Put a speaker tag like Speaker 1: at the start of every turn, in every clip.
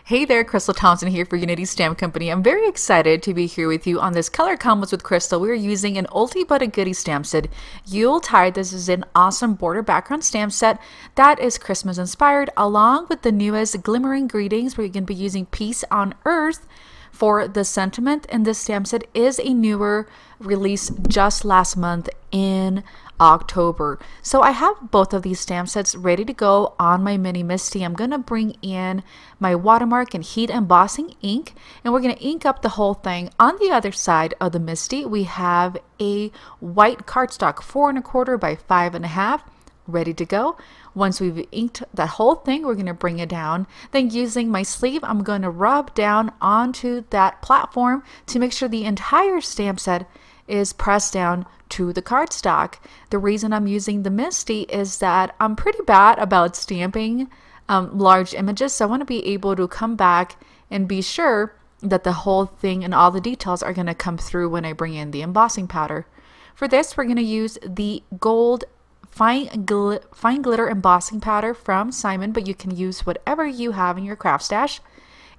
Speaker 1: Hey there, Crystal Thompson here for Unity Stamp Company. I'm very excited to be here with you on this Color Combos with Crystal. We are using an oldie but a goodie stamp set, Yuletide. This is an awesome border background stamp set that is Christmas inspired, along with the newest Glimmering Greetings, where you're going to be using Peace on Earth for the sentiment. And this stamp set is a newer release just last month in October. So I have both of these stamp sets ready to go on my mini misti. I'm going to bring in my watermark and heat embossing ink, and we're going to ink up the whole thing. On the other side of the misti, we have a white cardstock 4 1/4 by 5 1/2 ready to go. Once we've inked that whole thing, we're going to bring it down. Then using my sleeve, I'm going to rub down onto that platform to make sure the entire stamp set is pressed down to the cardstock. The reason I'm using the misti is that I'm pretty bad about stamping large images, so I want to be able to come back and be sure that the whole thing and all the details are going to come through when I bring in the embossing powder. For this, we're going to use the gold fine glitter embossing powder from Simon, but you can use whatever you have in your craft stash.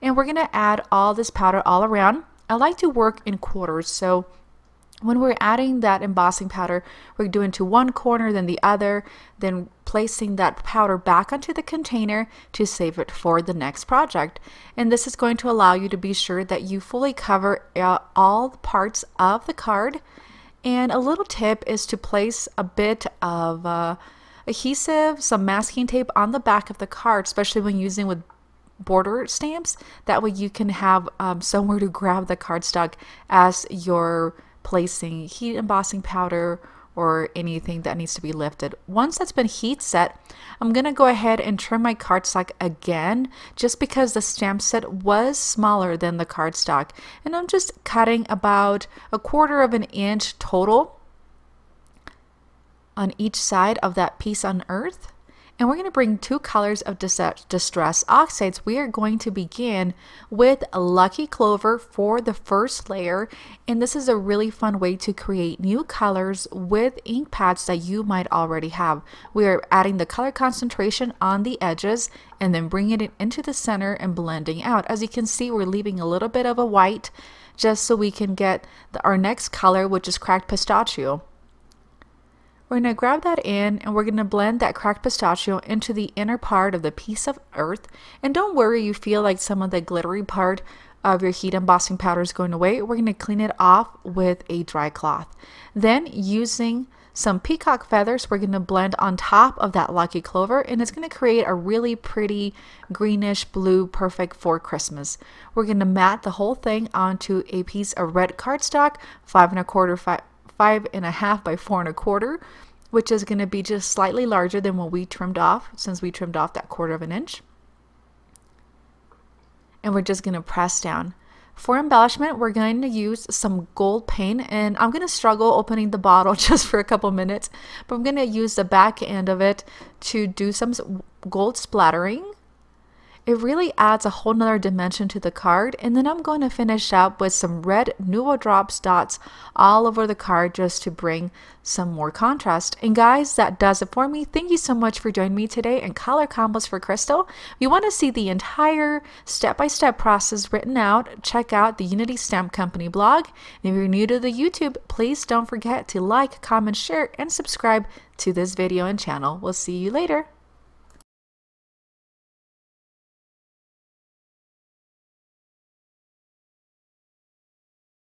Speaker 1: And we're going to add all this powder all around. I like to work in quarters, so when we're adding that embossing powder, we're doing to one corner, then the other, then placing that powder back onto the container to save it for the next project. And this is going to allow you to be sure that you fully cover all parts of the card. And a little tip is to place a bit of adhesive, some masking tape on the back of the card, especially when using with border stamps. That way you can have somewhere to grab the cardstock as you're placing heat embossing powder or anything that needs to be lifted. Once that's been heat set, I'm going to go ahead and trim my cardstock again, just because the stamp set was smaller than the cardstock. And I'm just cutting about 1/4 of an inch total on each side of that Peace on Earth. And we're going to bring 2 colors of Distress Oxides. We are going to begin with Lucky Clover for the first layer. And this is a really fun way to create new colors with ink pads that you might already have. We are adding the color concentration on the edges and then bringing it into the center and blending out. As you can see, we're leaving a little bit of a white just so we can get our next color, which is Cracked Pistachio. We're going to grab that in and we're going to blend that cracked pistachio into the inner part of the Piece of Earth. And don't worry, you feel like some of the glittery part of your heat embossing powder is going away. We're going to clean it off with a dry cloth. Then using some peacock feathers, we're going to blend on top of that Lucky Clover, and it's going to create a really pretty greenish blue, perfect for Christmas. We're going to mat the whole thing onto a piece of red cardstock, 5 1/4 5 1/2 by 4 1/4, which is going to be just slightly larger than what we trimmed off, since we trimmed off that 1/4 of an inch. And we're just going to press down. For embellishment, we're going to use some gold paint, and I'm going to struggle opening the bottle just for a couple minutes, but I'm going to use the back end of it to do some gold splattering. It really adds a whole nother dimension to the card. And then I'm going to finish up with some red Nouveau drops dots all over the card just to bring some more contrast. And guys, that does it for me. Thank you so much for joining me today in Color Combos for Crystal. If you want to see the entire step-by-step process written out, check out the Unity Stamp Company blog. And if you're new to the YouTube, please don't forget to like, comment, share, and subscribe to this video and channel. We'll see you later.